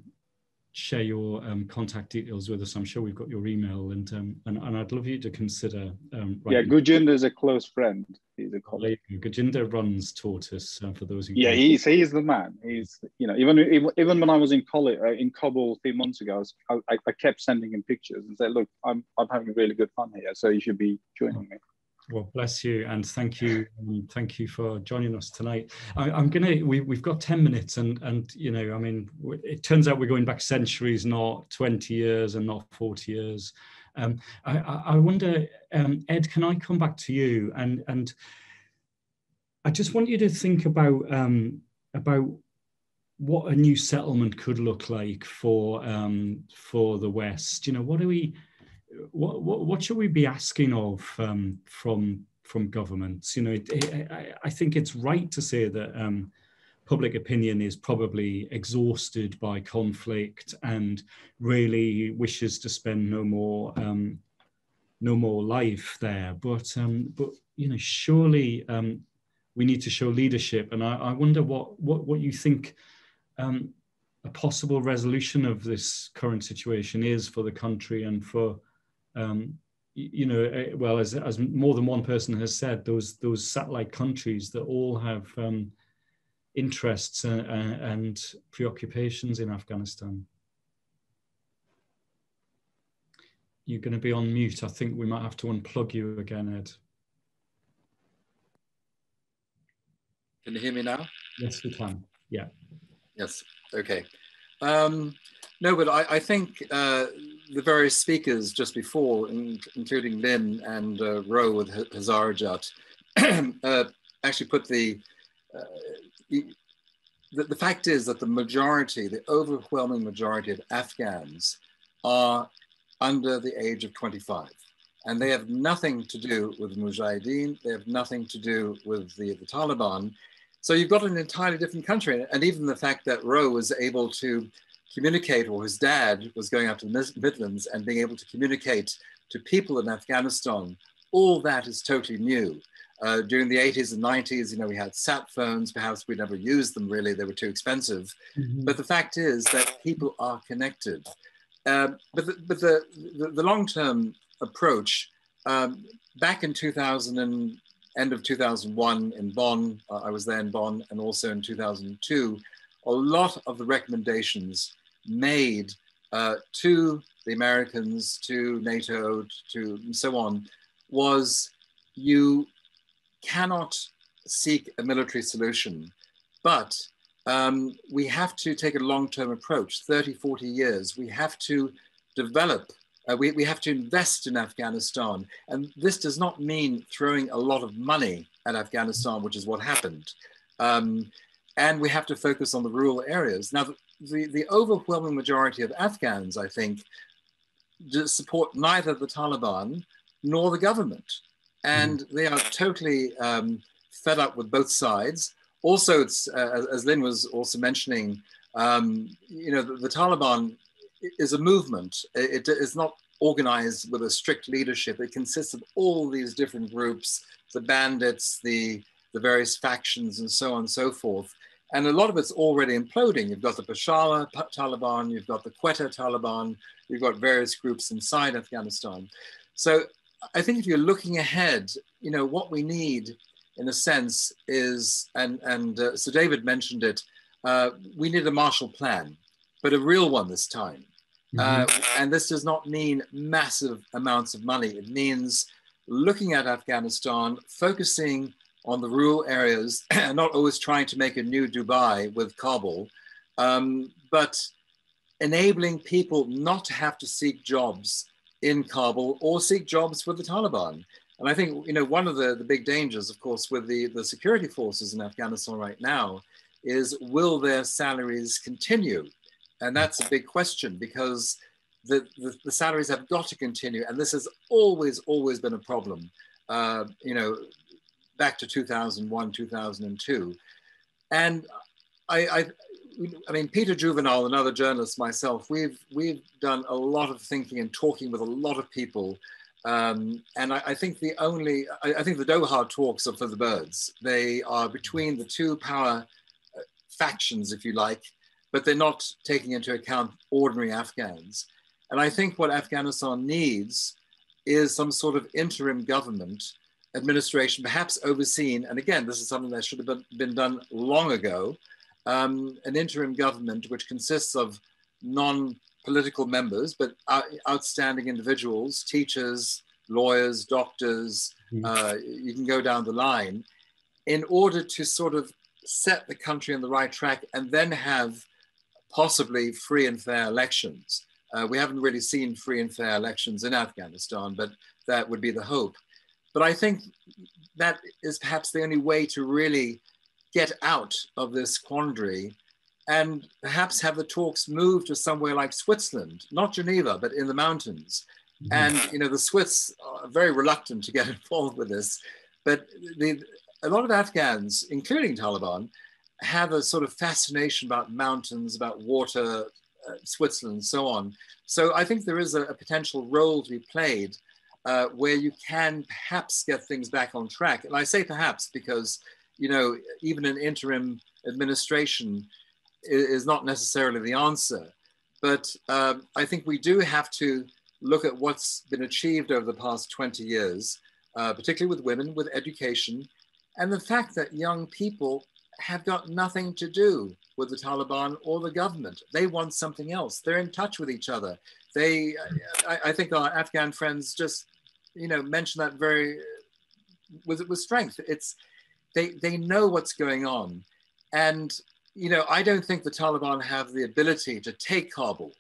share your contact details with us. I'm sure we've got your email, and I'd love you to consider. Gurjinder is a close friend. He's a colleague. Gurjinder runs Tortoise, for those who. Yeah, he's the man. He's, you know, even when I was in college in Kabul 3 months ago, I kept sending him pictures and said, "Look, I'm having really good fun here, so you should be joining me." Well, bless you, and thank you for joining us tonight. We've got 10 minutes, and you know, I mean, it turns out we're going back centuries, not 20 years and not 40 years. I wonder, Ed, can I come back to you? And I just want you to think about what a new settlement could look like for the West. You know, what should we be asking of from governments? You know, I think it's right to say that public opinion is probably exhausted by conflict and really wishes to spend no more life there. But you know, surely we need to show leadership. And I wonder what you think a possible resolution of this current situation is for the country and for you know, well, as more than one person has said, those satellite countries that all have interests and preoccupations in Afghanistan. You're going to be on mute. I think we might have to unplug you again, Ed. Can you hear me now? Yes, we can. Yeah. Yes. Okay. No, but I think the various speakers just before, including Lynn and Ro with Hazarajat, actually put the fact is that the overwhelming majority of Afghans are under the age of 25. And they have nothing to do with the Mujahideen. They have nothing to do with the Taliban. So you've got an entirely different country. And even the fact that Ro was able to communicate, or his dad was going out to the Midlands and being able to communicate to people in Afghanistan, all that is totally new. During the 80s and 90s, you know, we had sat phones. Perhaps we never used them really. They were too expensive. But the fact is that people are connected. But the long-term approach, back in 2000 and end of 2001 in Bonn, I was there in Bonn, and also in 2002, a lot of the recommendations made to the Americans, to NATO, and so on, was you cannot seek a military solution, but we have to take a long-term approach, 30, 40 years. We have to develop, we have to invest in Afghanistan. And this does not mean throwing a lot of money at Afghanistan, which is what happened. And we have to focus on the rural areas. Now, the overwhelming majority of Afghans, I think, support neither the Taliban nor the government. And they are totally fed up with both sides. Also, it's, as Lynn was also mentioning, you know, the Taliban is a movement. It is not organized with a strict leadership. It consists of all these different groups, the bandits, the various factions, and so on and so forth. And a lot of it's already imploding. You've got the Peshawar Taliban, you've got the Quetta Taliban, you've got various groups inside Afghanistan. So I think if you're looking ahead, you know, what we need in a sense is, and Sir David mentioned it, we need a Marshall Plan, but a real one this time. And this does not mean massive amounts of money. It means looking at Afghanistan, focusing on the rural areas, and not always trying to make a new Dubai with Kabul, but enabling people not to have to seek jobs in Kabul or seek jobs with the Taliban. And I think, you know, one of the big dangers, of course, with the security forces in Afghanistan right now is, will their salaries continue? And that's a big question, because the salaries have got to continue. And this has always been a problem, you know, back to 2001, 2002. And I mean, Peter Juvenal, another journalist, myself, we've done a lot of thinking and talking with a lot of people. And I think I think the Doha talks are for the birds. They are between the two power factions, if you like, but they're not taking into account ordinary Afghans. And I think what Afghanistan needs is some sort of interim government administration, perhaps overseen, and again, this is something that should have been done long ago, an interim government which consists of non-political members, but outstanding individuals, teachers, lawyers, doctors, you can go down the line, in order to sort of set the country on the right track and then have possibly free and fair elections. We haven't really seen free and fair elections in Afghanistan, but that would be the hope. But I think that is perhaps the only way to really get out of this quandary, and perhaps have the talks move to somewhere like Switzerland, not Geneva, but in the mountains. And, you know, the Swiss are very reluctant to get involved with this, but a lot of Afghans, including Taliban, have a sort of fascination about mountains, about water, Switzerland, and so on. So I think there is a potential role to be played where you can perhaps get things back on track. And I say perhaps because, you know, even an interim administration is not necessarily the answer. But I think we do have to look at what's been achieved over the past 20 years, particularly with women, with education, and the fact that young people have got nothing to do with the Taliban or the government. They want something else. They're in touch with each other. I think our Afghan friends just, you know, mention that very with strength. They know what's going on, and you know, I don't think the Taliban have the ability to take Kabul,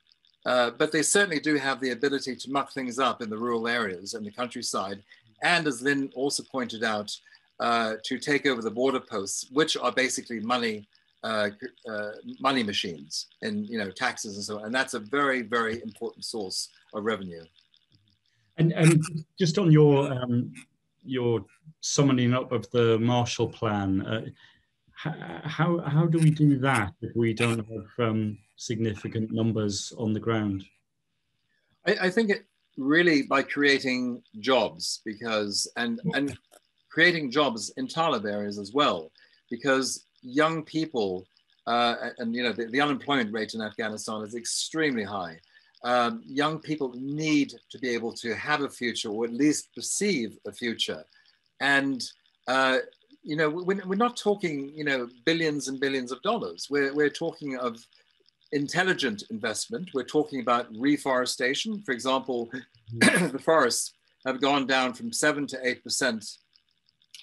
but they certainly do have the ability to muck things up in the rural areas and the countryside, and as Lynn also pointed out, to take over the border posts, which are basically money machines, and you know, taxes and so on. And that's a very, very important source of revenue. And just on your summoning up of the Marshall Plan, how do we do that if we don't have significant numbers on the ground? I think it really by creating jobs, because and creating jobs in Talib areas as well, because young people and you know, the unemployment rate in Afghanistan is extremely high. Young people need to be able to have a future, or at least perceive a future. And you know, we're not talking, you know, billions and billions of dollars. We're talking of intelligent investment. We're talking about reforestation. For example, the forests have gone down from 7 to 8%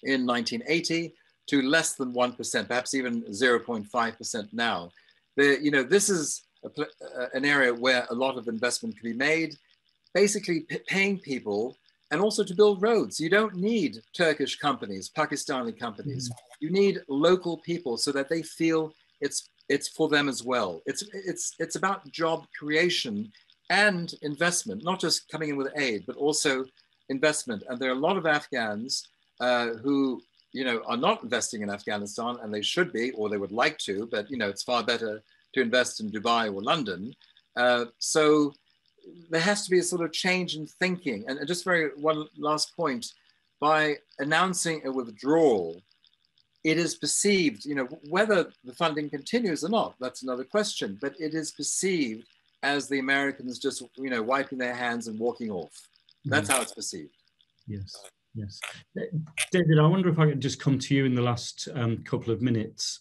in 1980 to less than 1%, perhaps even 0.5% now. You know, this is an area where a lot of investment can be made, basically paying people, and also to build roads. You don't need Turkish companies, Pakistani companies. You need local people so that they feel it's for them as well. It's about job creation and investment, not just coming in with aid, but also investment. And there are a lot of Afghans who, you know, are not investing in Afghanistan, and they should be, or they would like to, but you know, it's far better to invest in Dubai or London. So there has to be a sort of change in thinking. And just one last point, by announcing a withdrawal, it is perceived, you know, whether the funding continues or not, that's another question, but it is perceived as the Americans just, you know, wiping their hands and walking off. That's how it's perceived. Yes, yes. David, I wonder if I could just come to you in the last couple of minutes.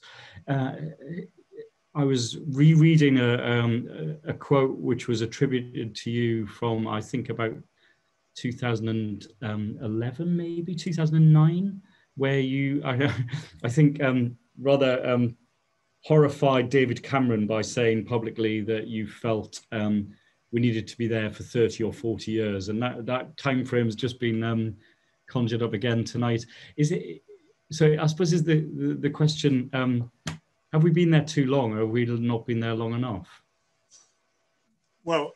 I was rereading a quote which was attributed to you from, I think, about 2011, maybe 2009, where you, I think, rather horrified David Cameron by saying publicly that you felt we needed to be there for 30 or 40 years. And that time frame has just been conjured up again tonight. Is it, so I suppose is the question, have we been there too long, or have we not been there long enough? Well,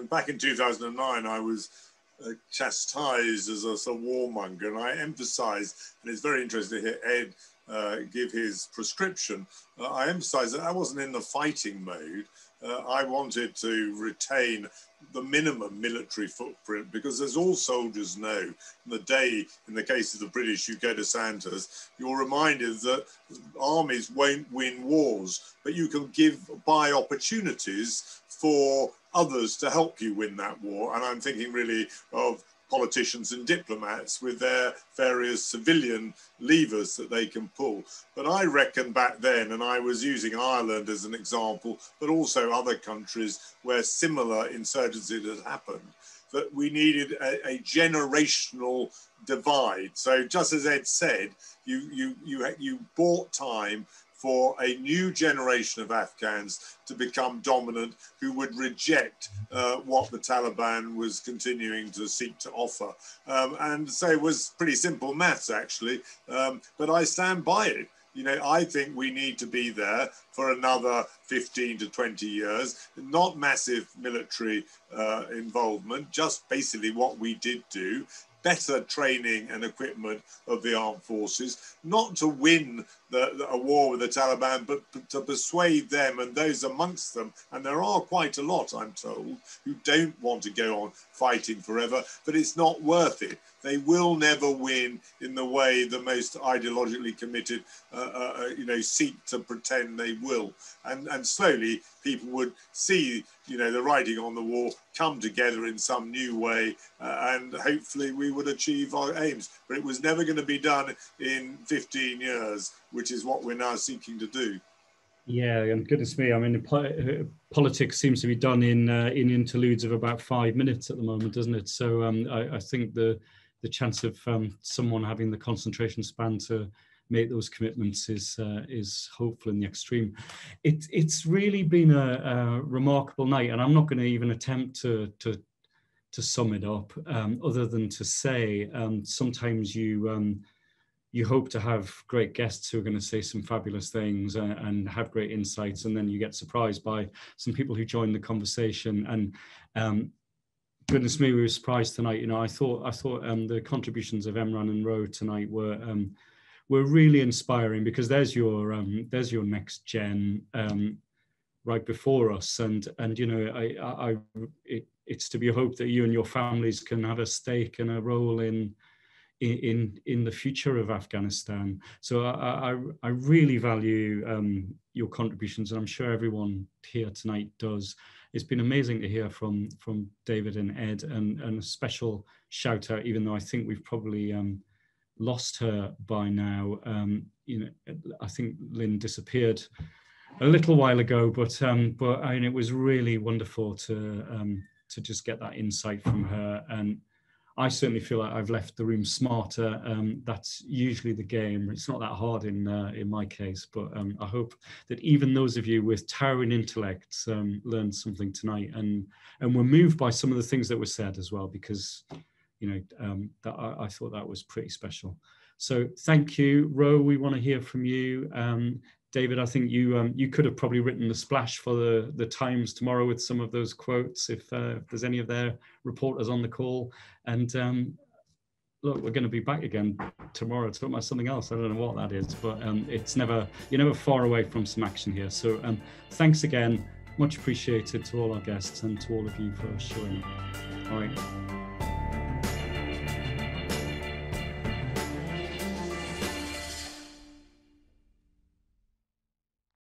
back in 2009, I was chastised as a sort of warmonger, and I emphasised, and it's very interesting to hear Ed give his prescription, I emphasised that I wasn't in the fighting mode. I wanted to retain the minimum military footprint, because as all soldiers know, the day, in the case of the British, you go to Sandhurst, you're reminded that armies won't win wars, but you can buy opportunities for others to help you win that war. And I'm thinking really of politicians and diplomats with their various civilian levers that they can pull. But I reckon back then, and I was using Ireland as an example, but also other countries where similar insurgency had happened, that we needed a generational divide. So just as Ed said, you bought time for a new generation of Afghans to become dominant, who would reject what the Taliban was continuing to seek to offer. And so it was pretty simple maths, actually, but I stand by it. You know, I think we need to be there for another 15 to 20 years, not massive military involvement, just basically what we did do, better training and equipment of the armed forces, not to win a war with the Taliban, but to persuade them and those amongst them, and there are quite a lot, I'm told, who don't want to go on fighting forever, but it's not worth it. They will never win in the way the most ideologically committed, you know, seek to pretend they will. And slowly people would see, you know, the writing on the wall come together in some new way, and hopefully we would achieve our aims. But it was never going to be done in 15 years, which is what we're now seeking to do. Yeah, and goodness me, I mean, politics seems to be done in interludes of about 5 minutes at the moment, doesn't it? So I think the chance of someone having the concentration span to make those commitments is hopeful in the extreme. It's really been a remarkable night, and I'm not going to even attempt to sum it up, other than to say sometimes you hope to have great guests who are going to say some fabulous things and have great insights, and then you get surprised by some people who join the conversation. And goodness me, we were surprised tonight. You know, I thought the contributions of Emran and Ro tonight were really inspiring, because there's your next gen right before us, and you know, it's to be hoped that you and your families can have a stake and a role in the future of Afghanistan. So I really value your contributions, and I'm sure everyone here tonight does. It's been amazing to hear from David and Ed, and a special shout out, even though I think we've probably lost her by now. You know, I think Lynn disappeared a little while ago, but I mean, it was really wonderful to just get that insight from her. And I certainly feel like I've left the room smarter. That's usually the game. It's not that hard in my case, but I hope that even those of you with towering intellects learned something tonight, and were moved by some of the things that were said as well, because you know, I thought that was pretty special. So thank you. Ro, we want to hear from you. David, I think you could have probably written the splash for the Times tomorrow with some of those quotes, if there's any of their reporters on the call. And look, we're going to be back again tomorrow to talk about something else. I don't know what that is, but you're never far away from some action here. So thanks again. Much appreciated to all our guests and to all of you for showing up. All right.